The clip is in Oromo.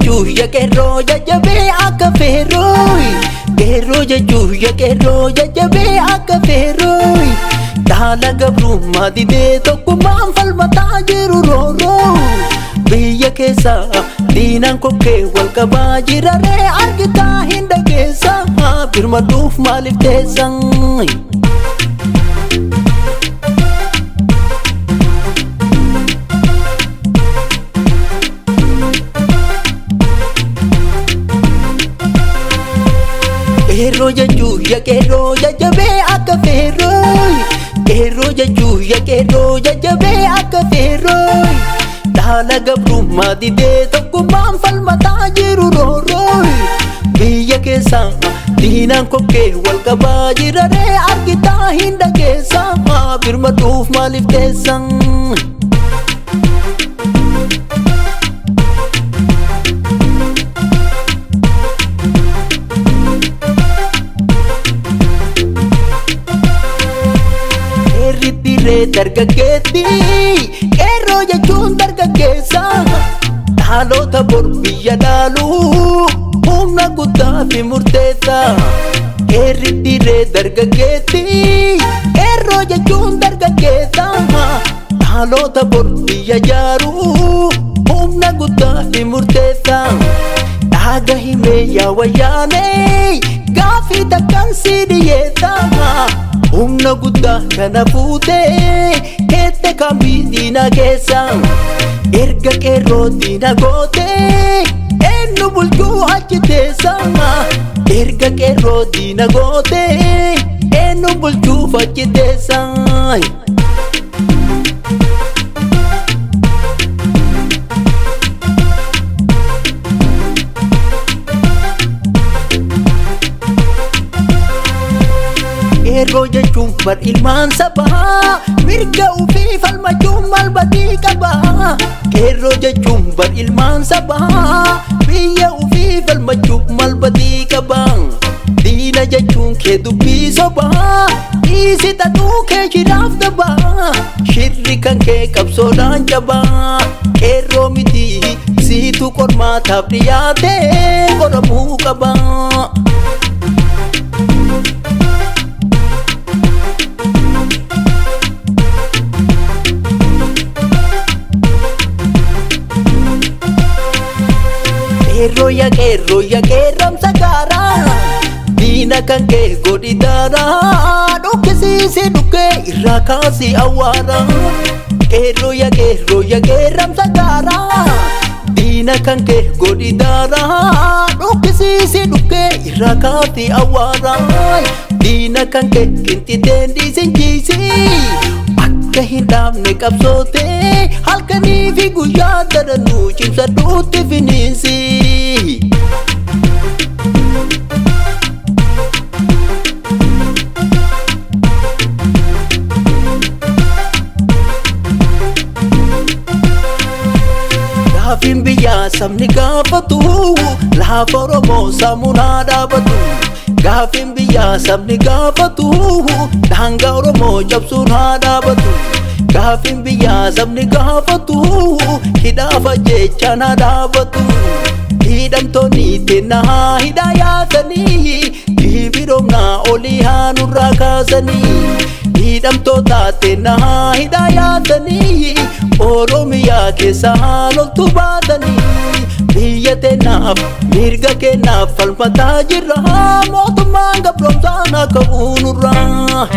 Juya que roya ya ve a café roy. Que roya juya que roya ya ve a café roy. Dala gabruma di de to kumam fal mata jiru roro. Biya kesa dinan ko ke wal kabajira re argita hinda kesa firma duf malif tesang. Que roya juya ya ve a café roy. Que roya juya ya ve a café roy. Dala gabruma di de to kumam fal mata jiru roy. Biya kesa dinan ko ke wal kabajira re argita hinda kesa firma duf malif tesang. Dargaggeetti qeerroo jechuun dargaggeessa dhaloota bor biyya dhaaluu humna guddaa fi murteessa. Qeerri dirree dargaggeetti qeerroo jechuun dargaggeessa dhaloota bor biyya jaaruu humna guddaa fi murteessa. Dhaaga himee yaa wayyaanee gaaffii takkaan si dhiyeessa. Humna guddaa kana fuutee keette kan diina keessa. Erga qeerroo diina gootee eenyu bulchuu achi teessa. Erga qeerroo diina gootee eenyu bulchuuf achi teessa. Qeerroo jechuun bar ilmaan sabaa mirga ofii falmachuun malbatii qaba. Qeerroo jechuun bar ilmaan sabaa biyya ofii falmachuun malbatii qaba. Diina jechuun kee dubbii sobaa dhiisi tatuu kee shiraaf dabaa. Shirri kan kee qabsoodhaan jabaa. Qeerroo miti siitu qormaataaf dhiyaatee qoramuu qaba. Qeerroo ya qeerramsa gaaraa diina kan kee godhi daaraa dhukkisiisi dhukkee irraa kaasii awwaara. Qeerroo ya qeerramsa gaaraa diina kan kee godhi daaraa dhukkisiisi dhukkee irraa kaasii awwaara. Diina kan kee qinxiteen dhiisinjiisi akka hin dhaabne qabsootee halkanii fi guyyaa daranuu cimsadhuutti finiinsi. Gaaffiin biyyaa sabni gaafatu lafa Oromoo saamuun haa dhaabatu. Gaaffiin biyyaa sabni gaafatu daangaa Oromoo cabsuun haa dhaabatu. Gaaffiin biyyaa sabni gaafatu hidhaafa jechaan haa dhaabatu. Hidhamtoonni teenna haa hidhaa yaasanii dhiibiroomnaa olii haa nurraa kaasanii. Hidhamtoota teenna haa hidhaa yaasanii Oromiyaa keessa haa loltu baatanii. Biyya teennaaf mirga kennaaf falmataa jirra mootummaan gabroomsaan akka uunurraa.